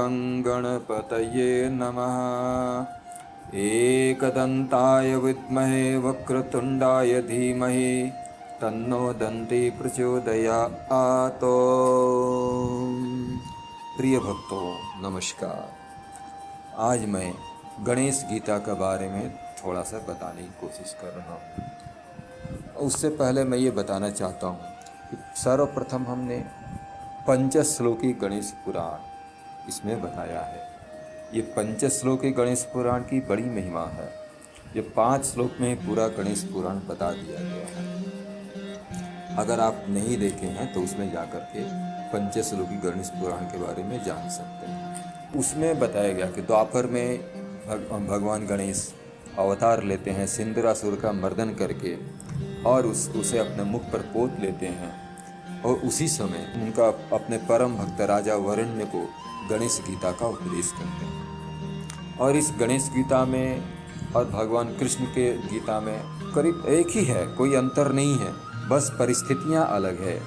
गं गणपतये नमः। एकदन्ताय विद्महे वक्रतुण्डाय धीमहि तन्नो दन्ती प्रचोदयात्। प्रिय भक्तों नमस्कार। आज मैं गणेश गीता के बारे में थोड़ा सा बताने की कोशिश कर रहा हूँ। उससे पहले मैं ये बताना चाहता हूँ कि सर्वप्रथम हमने पंचश्लोकी गणेश पुराण इसमें बताया है। ये पंचश्लोकी गणेश पुराण की बड़ी महिमा है। ये 5 श्लोक में पूरा गणेश पुराण बता दिया गया है। अगर आप नहीं देखे हैं तो उसमें जाकर के पंचश्लोकी गणेश पुराण के बारे में जान सकते हैं। उसमें बताया गया कि द्वापर में भगवान गणेश अवतार लेते हैं सिंदूरासुर का मर्दन करके और उसे अपने मुख पर पोत लेते हैं और उसी समय उनका अपने परम भक्त राजा वरुण को गणेश गीता का उपदेश करते हैं। और इस गणेश गीता में और भगवान कृष्ण के गीता में करीब एक ही है, कोई अंतर नहीं है, बस परिस्थितियां अलग है।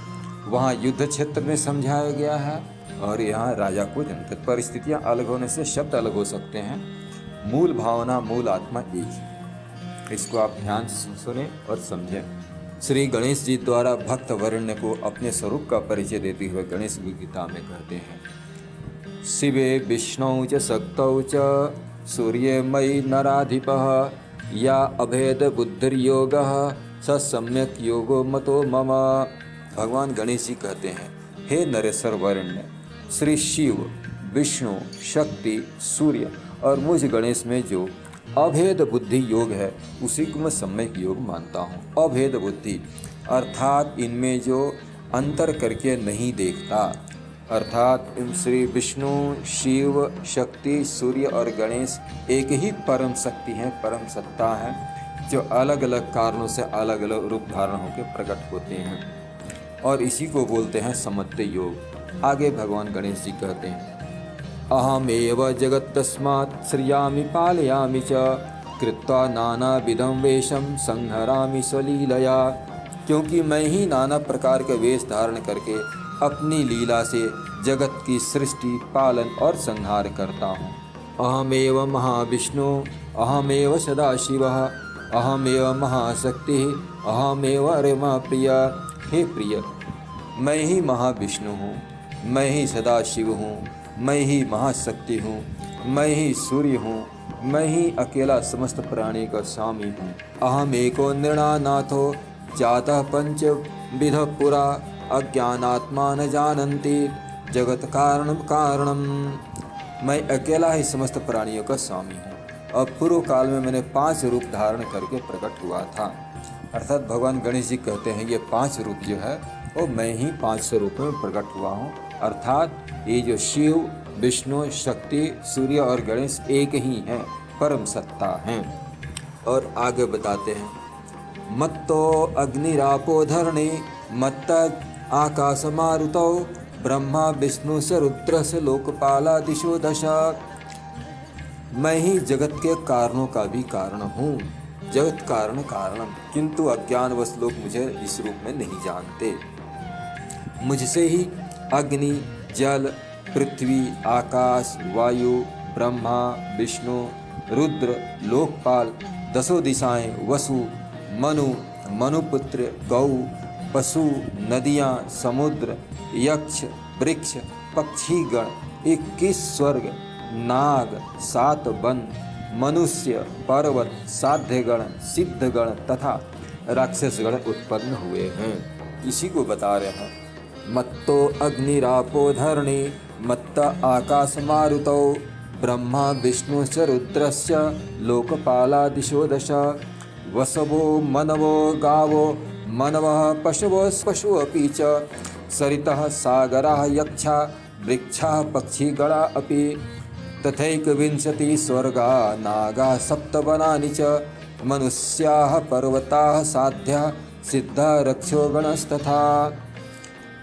वहाँ युद्ध क्षेत्र में समझाया गया है और यहाँ राजा को जनता। परिस्थितियां अलग होने से शब्द अलग हो सकते हैं, मूल भावना मूल आत्मा एक ही। इसको आप ध्यान से सुने और समझें। श्री गणेश जी द्वारा भक्त वरुण को अपने स्वरूप का परिचय देते हुए गणेश गीता में कहते हैं, शिवे विष्णु च शक्तौ च सूर्ये मयि नराधिपः या अभेद बुद्धिर्योगः स सम्यक योगो मतो मम। भगवान गणेश जी कहते हैं, हे नरेश्वर वरुण, श्री शिव विष्णु शक्ति सूर्य और मुझ गणेश में जो अभेद बुद्धि योग है उसी को मैं सम्यक योग मानता हूँ। अभेद बुद्धि अर्थात इनमें जो अंतर करके नहीं देखता, अर्थात श्री विष्णु शिव शक्ति सूर्य और गणेश एक ही परम शक्ति हैं, परम सत्ता हैं, जो अलग अलग कारणों से अलग अलग रूप धारण होकर प्रकट होते हैं और इसी को बोलते हैं समत्व योग। आगे भगवान गणेश जी कहते हैं, अहमेव जगत्तस्मात् सृजामि पालयामि च कृत्वा नानाविधं वेशं संहरामि स्वलीलया। क्योंकि मैं ही नाना प्रकार के वेश धारण करके अपनी लीला से जगत की सृष्टि पालन और संहार करता हूँ। अहमेव महाविष्णु अहमेव सदाशिवः अहमेव महाशक्ति अहमेव रमा प्रिय। हे प्रिय, मैं ही महाविष्णु हूँ, मैं ही सदाशिव हूँ, मैं ही महाशक्ति हूँ, मैं ही सूर्य हूँ, मैं ही अकेला समस्त प्राणी का स्वामी हूँ। अहम एको निर्णानाथो जातः पंचविध पुरा अज्ञानात्मा न जानन्ति जगत कारणम कारणम। मैं अकेला ही समस्त प्राणियों का स्वामी हूँ और पूर्व काल में मैंने 5 रूप धारण करके प्रकट हुआ था। अर्थात भगवान गणेश जी कहते हैं ये 5 रूप जो है वो मैं ही 5 स्वरूपों में प्रकट हुआ हूँ। अर्थात ये जो शिव विष्णु शक्ति सूर्य और गणेश एक ही हैं, परम सत्ता हैं। और आगे बताते हैं, मत्तो अग्निरापो धरणी मत्त आकाश मारुतौ ब्रह्मा विष्णु स रुद्र स लोकपाला दिशो दशा। मैं ही जगत के कारणों का भी कारण हूँ, जगत कारण कारणम, किंतु अज्ञानवश लोग मुझे इस रूप में नहीं जानते। मुझसे ही अग्नि जल पृथ्वी आकाश वायु ब्रह्मा विष्णु रुद्र लोकपाल 10 दिशाएं वसु मनु मनुपुत्र गौ पशु नदियाँ समुद्र यक्ष वृक्ष पक्षीगण 21 स्वर्ग नाग 7 वन मनुष्य पर्वत साध्यगण सिद्धगण तथा राक्षसगण उत्पन्न हुए हैं। इसी को बता रहे हैं, मत्तो अग्निरापो धरणी मत्त आकाश मारुतौ ब्रह्मा विष्णु च रुद्रस्य लोकपाला दिशो दश वसवो मनवो गावो मनवः पशवो पशु अपि च सरितः सागराः यक्षा वृक्षाः पक्षिगणा अपि तथैकविंशतिः स्वर्गा नागा सप्तवनानि च मनुष्याः पर्वताः साध्याः सिद्धा रक्षो गणस्तथा।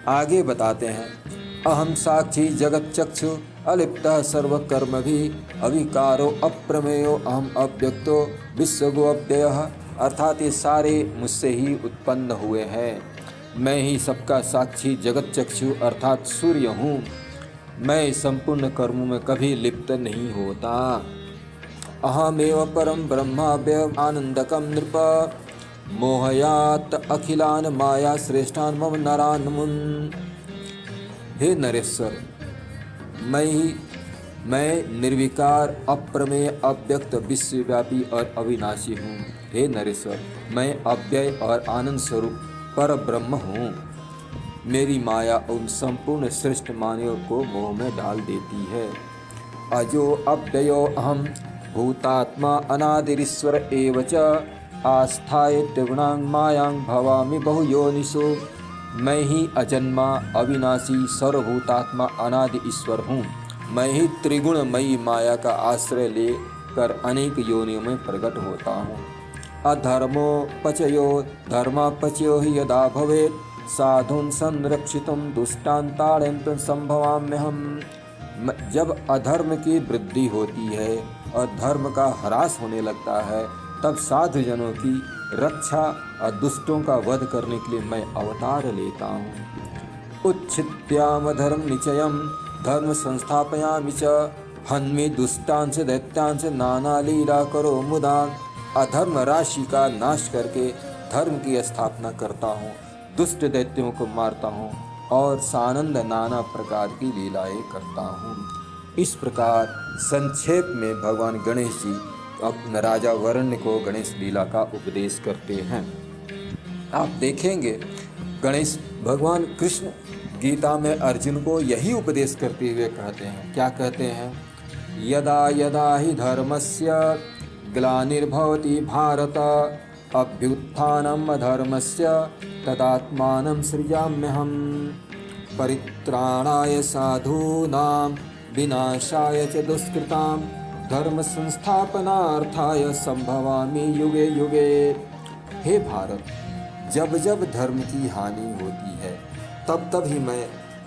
आगे बताते हैं, अहम साक्षी जगत चक्षु अलिप्तः सर्वकर्म भी अविकारो अप्रमेयो अहम अव्यक्तो विश्वगो अव्ययः। अर्थात ये सारे मुझसे ही उत्पन्न हुए हैं। मैं ही सबका साक्षी जगत चक्षु अर्थात सूर्य हूँ। मैं संपूर्ण कर्मों में कभी लिप्त नहीं होता। अहमेव परम ब्रह्माव्य आनंदकम नृप मोहयात अखिलान माया श्रेष्ठान मम नरान मुन। हे नरेश्वर, मैं निर्विकार अप्रमेय अव्यक्त विश्वव्यापी और अविनाशी हूँ। हे नरेश्वर, मैं अव्यय और आनंद स्वरूप पर ब्रह्म हूँ। मेरी माया उन संपूर्ण श्रेष्ठ मानव को मोह में डाल देती है। अजो अव्ययो अहम भूतात्मा अनादिरीश्वर एव च आस्थाय त्रिगुणांग मायांग भवामि बहुयोनिषु। मैं ही अजन्मा अविनाशी सर्वभूतात्मा अनादि ईश्वर हूँ। मैं ही त्रिगुणमयी माया का आश्रय लेकर अनेक योनियों में प्रकट होता हूँ। अधर्मो पचयो धर्मापचयो ही यदा भवेत् साधून् संरक्षितुं दुष्टान् ताड़यन्तुं संभवाम्यहम्। जब अधर्म की वृद्धि होती है और धर्म का ह्रास होने लगता है, तब साधु जनों की रक्षा और दुष्टों का वध करने के लिए मैं अवतार लेता हूँ। उच्छित्याम धर्म निचयम धर्म संस्थापयामि च हन्मि दुष्टांश दैत्यांश नाना लीला करो मुदा। अधर्म राशि का नाश करके धर्म की स्थापना करता हूँ, दुष्ट दैत्यों को मारता हूँ और सानंद नाना प्रकार की लीलाएं करता हूँ। इस प्रकार संक्षेप में भगवान गणेश जी अपने राजा वरुण को गणेश लीला का उपदेश करते हैं। आप देखेंगे गणेश भगवान कृष्ण गीता में अर्जुन को यही उपदेश करते हुए कहते हैं। क्या कहते हैं? यदा यदा हि धर्मस्य ग्लानिर्भवति भारत अभ्युत्थानम् अधर्मस्य तदात्मानं सृजाम्यहम्। परित्राणाय साधूनां विनाशाय च दुष्कृतां धर्म संस्थापनार्थाय संभवामि युगे युगे। हे भारत, जब जब धर्म की हानि होती है तब तब ही मैं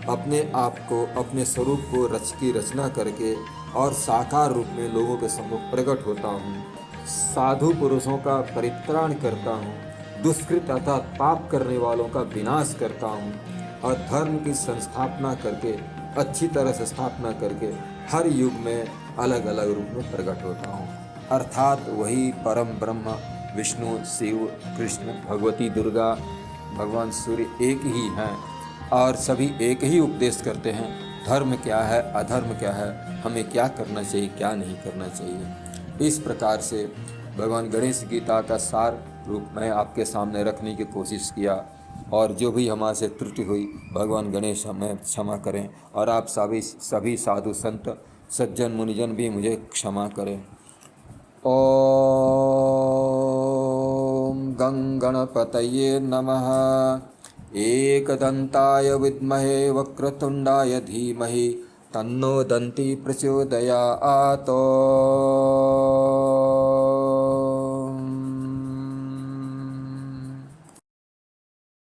अपने आप को, अपने स्वरूप को की रचना करके और साकार रूप में लोगों के सम्मुख प्रकट होता हूँ। साधु पुरुषों का परित्राण करता हूँ, दुष्कृत अर्थात पाप करने वालों का विनाश करता हूँ और धर्म की संस्थापना करके, अच्छी तरह से स्थापना करके हर युग में अलग अलग रूप में प्रकट होता हूँ। अर्थात वही परम ब्रह्म विष्णु, शिव, कृष्ण, भगवती दुर्गा, भगवान सूर्य एक ही हैं और सभी एक ही उपदेश करते हैं। धर्म क्या है, अधर्म क्या है, हमें क्या करना चाहिए, क्या नहीं करना चाहिए। इस प्रकार से भगवान गणेश गीता का सार रूप में आपके सामने रखने की कोशिश किया और जो भी हमारे से त्रुटि हुई भगवान गणेश हमें क्षमा करें और आप सभी साधु संत सज्जन मुनिजन भी मुझे क्षमा करें। ओम गं गणपतये नमः। एकदंताय विद्महे वक्रतुंडाय धीमहि तन्नो दन्ति प्रचोदयात्।